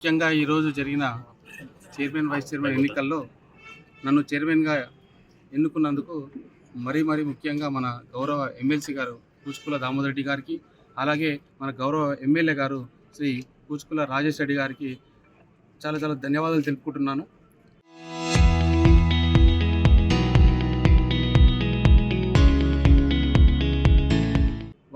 ముఖ్యంగా ఈరోజు జరిగిన చైర్మన్ వైస్ చైర్మన్ ఎన్నికల్లో నన్ను చైర్మన్గా ఎన్నుకున్నందుకు మరీ ముఖ్యంగా మన గౌరవ ఎమ్మెల్సీ గారు కూచుకుల దామోదర్ రెడ్డి గారికి, అలాగే మన గౌరవ ఎమ్మెల్యే గారు శ్రీ కూచుకుల రాజేష్ రెడ్డి గారికి చాలా ధన్యవాదాలు తెలుపుకుంటున్నాను.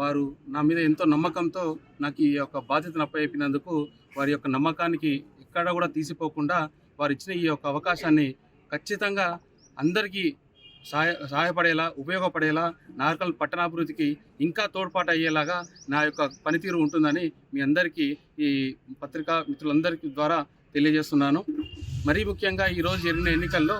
వారు నా మీద ఎంతో నమ్మకంతో నాకు ఈ యొక్క బాధ్యతను అప్పచెప్పినందుకు వారి యొక్క నమ్మకానికి ఎక్కడ కూడా తీసిపోకుండా వారు ఇచ్చిన ఈ యొక్క అవకాశాన్ని ఖచ్చితంగా అందరికీ సహాయపడేలా, ఉపయోగపడేలా, నాగర్కల్ పట్టణాభివృద్ధికి ఇంకా తోడ్పాటు అయ్యేలాగా నా యొక్క పనితీరు ఉంటుందని మీ అందరికీ ఈ పత్రికా మిత్రులందరికీ ద్వారా తెలియజేస్తున్నాను. మరీ ముఖ్యంగా ఈరోజు జరిగిన ఎన్నికల్లో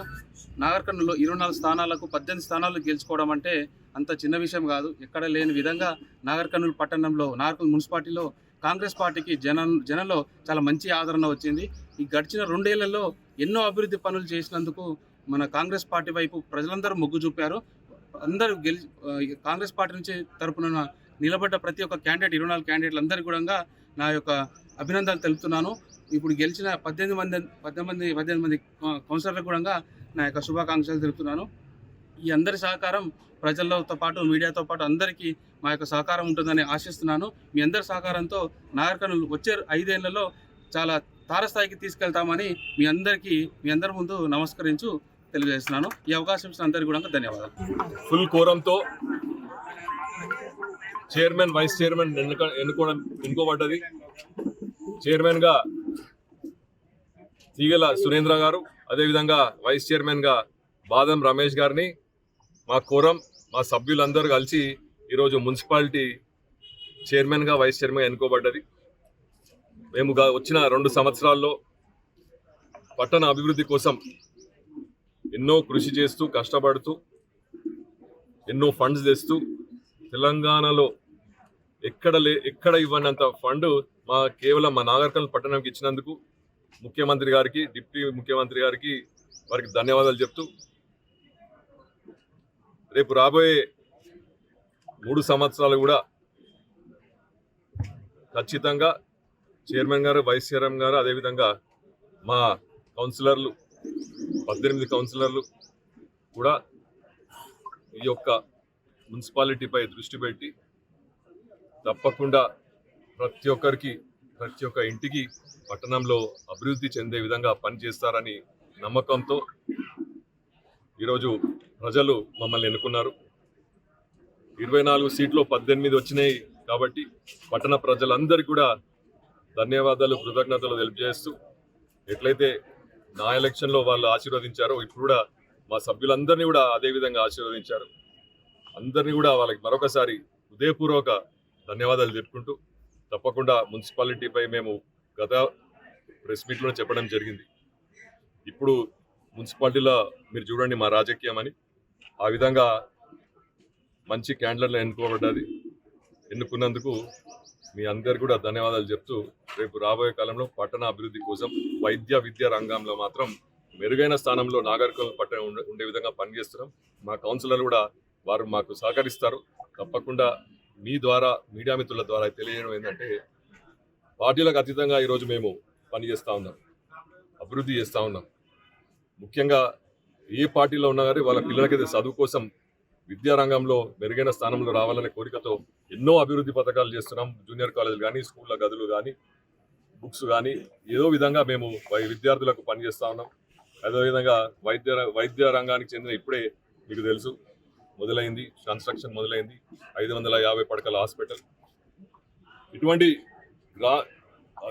నాగర్కర్నూలులో 24 స్థానాలకు 18 స్థానాలు గెలుచుకోవడం అంటే అంత చిన్న విషయం కాదు. ఎక్కడ లేని విధంగా నాగర్కర్నూలు పట్టణంలో, నాగర్కర్నూలు మున్సిపాలిటీలో కాంగ్రెస్ పార్టీకి జనంలో చాలా మంచి ఆదరణ వచ్చింది. ఈ గడిచిన 2 ఏళ్లలో ఎన్నో అభివృద్ధి పనులు చేసినందుకు మన కాంగ్రెస్ పార్టీ వైపు ప్రజలందరూ మొగ్గు చూపారు. అందరూ కాంగ్రెస్ పార్టీ నుంచి తరపున నిలబడ్డ ప్రతి ఒక్క క్యాండిడేట్, 24 క్యాండిడేట్లు అందరికీ కూడా నా యొక్క అభినందనలు తెలుపుతున్నాను. ఇప్పుడు గెలిచిన 18 మంది కౌన్సిలర్లకు కూడా నా యొక్క శుభాకాంక్షలు తెలుపుతున్నాను. ఈ అందరి సహకారం ప్రజలతో పాటు, మీడియాతో పాటు అందరికీ మా యొక్క సహకారం ఉంటుందని ఆశిస్తున్నాను. మీ అందరి సహకారంతో నాగర్కర్నూలు వచ్చే 5 ఏళ్లలో చాలా తారస్థాయికి తీసుకెళ్తామని మీ అందరి ముందు నమస్కరించు తెలియజేస్తున్నాను. ఈ అవకాశం ఇచ్చిన అందరికీ కూడా ధన్యవాదాలు. ఫుల్ కోరంతో చైర్మన్, వైస్ చైర్మన్ ఎన్నుకోబడ్డది. చైర్మన్గా తీగల సురేంద్ర గారు, అదేవిధంగా వైస్ చైర్మన్గా బాదం రమేష్ గారిని మా కోరం, మా సభ్యులందరూ కలిసి ఈరోజు మున్సిపాలిటీ చైర్మన్గా, వైస్ చైర్మన్గా ఎన్నుకోబడ్డది. మేము వచ్చిన 2 సంవత్సరాల్లో పట్టణ అభివృద్ధి కోసం ఎన్నో కృషి చేస్తూ, కష్టపడుతూ, ఎన్నో ఫండ్స్ తెస్తూ, తెలంగాణలో ఎక్కడ ఇవ్వనంత ఫండ్ కేవలం మా నాగర్కర్నూలు పట్టణంకి ఇచ్చినందుకు ముఖ్యమంత్రి గారికి, డిప్యూటీ ముఖ్యమంత్రి గారికి వారికి ధన్యవాదాలు చెప్తూ, రేపు రాబోయే 3 సంవత్సరాలు కూడా ఖచ్చితంగా చైర్మన్ గారు, వైస్ చైర్మన్ గారు, అదేవిధంగా మా కౌన్సిలర్లు 18 కౌన్సిలర్లు కూడా ఈ యొక్క మున్సిపాలిటీపై దృష్టి పెట్టి తప్పకుండా ప్రతి ఒక్క ఇంటికి పట్టణంలో అభివృద్ధి చెందే విధంగా పనిచేస్తారని నమ్మకంతో ఈరోజు ప్రజలు మమ్మల్ని ఎన్నుకున్నారు. 24 సీట్లు 18 వచ్చినాయి కాబట్టి పట్టణ ప్రజలందరికీ కూడా ధన్యవాదాలు, కృతజ్ఞతలు తెలియజేస్తూ, ఎట్లయితే నా ఎలక్షన్లో వాళ్ళు ఆశీర్వదించారో ఇప్పుడు కూడా మా సభ్యులందరినీ కూడా అదేవిధంగా ఆశీర్వదించారు. అందరినీ కూడా వాళ్ళకి మరొకసారి హృదయపూర్వక ధన్యవాదాలు చెప్పుకుంటూ, తప్పకుండా మున్సిపాలిటీపై మేము గత ప్రెస్ మీట్లో చెప్పడం జరిగింది. ఇప్పుడు మున్సిపాలిటీలో మీరు చూడండి మా రాజకీయం అని, ఆ విధంగా మంచి క్యాండిడేట్లను ఎన్నుకున్నందుకు మీ అందరు కూడా ధన్యవాదాలు చెప్తూ, రేపు రాబోయే కాలంలో పట్టణ అభివృద్ధి కోసం విద్యా రంగంలో మాత్రం మెరుగైన స్థానంలో నాగర్కర్నూలు పట్టణం ఉండే విధంగా పనిచేస్తున్నాం. మా కౌన్సిలర్లు కూడా వారు మాకు సహకరిస్తారు. తప్పకుండా మీ ద్వారా, మీడియా మిత్రుల ద్వారా తెలియజేయడం ఏంటంటే, పార్టీలకు అతీతంగా ఈరోజు మేము పనిచేస్తూ ఉన్నాం, అభివృద్ధి చేస్తూ ఉన్నాం. ముఖ్యంగా ఏ పార్టీలో ఉన్నా కానీ వాళ్ళ పిల్లలకైతే చదువు కోసం విద్యారంగంలో మెరుగైన స్థానంలో రావాలనే కోరికతో ఎన్నో అభివృద్ధి పథకాలు చేస్తున్నాం. జూనియర్ కాలేజీలు కానీ, స్కూళ్ళ గదులు కానీ, బుక్స్ కానీ, ఏదో విధంగా మేము విద్యార్థులకు పనిచేస్తూ ఉన్నాం. అదేవిధంగా వైద్య రంగానికి చెందిన, ఇప్పుడే మీకు తెలుసు మొదలైంది, కన్స్ట్రక్షన్ మొదలైంది, 550 పడకల హాస్పిటల్. ఇటువంటి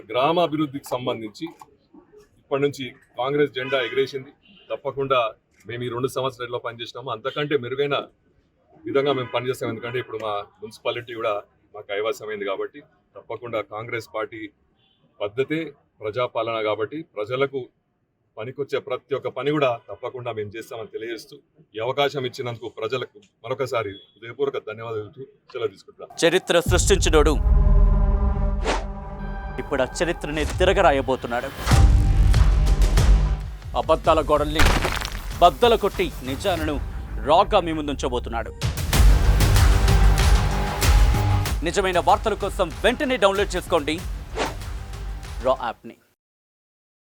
గ్రామ అభివృద్ధికి సంబంధించి ఇప్పటి నుంచి కాంగ్రెస్ జెండా ఎగిరేసింది. తప్పకుండా మేము ఈ 2 సంవత్సరాల్లో పనిచేసినాము, అంతకంటే మెరుగైన విధంగా మేము పనిచేస్తాం. ఎందుకంటే ఇప్పుడు మా మున్సిపాలిటీ కూడా మాకు కైవసమైంది కాబట్టి తప్పకుండా కాంగ్రెస్ పార్టీ పద్ధతే ప్రజాపాలన కాబట్టి ప్రజలకు పనికొచ్చే ప్రతి ఒక్క పని కూడా తప్పకుండా మేము చేస్తామని తెలియజేస్తూ, ఈ అవకాశం ఇచ్చినందుకు ప్రజలకు మరొకసారి హృదయపూర్వక ధన్యవాదాలు సెలవు తీసుకుంటాం. చరిత్ర సృష్టించినోడు ఇప్పుడు ఆ చరిత్రని తిరగరాయబోతున్నాడు. అబద్ధాల గోడల్ని బద్దలు కొట్టి నిజాలను రాగా మీ ముందుంచబోతున్నాడు. నిజమైన వార్తల కోసం వెంటనే డౌన్లోడ్ చేసుకోండి రా యాప్ని.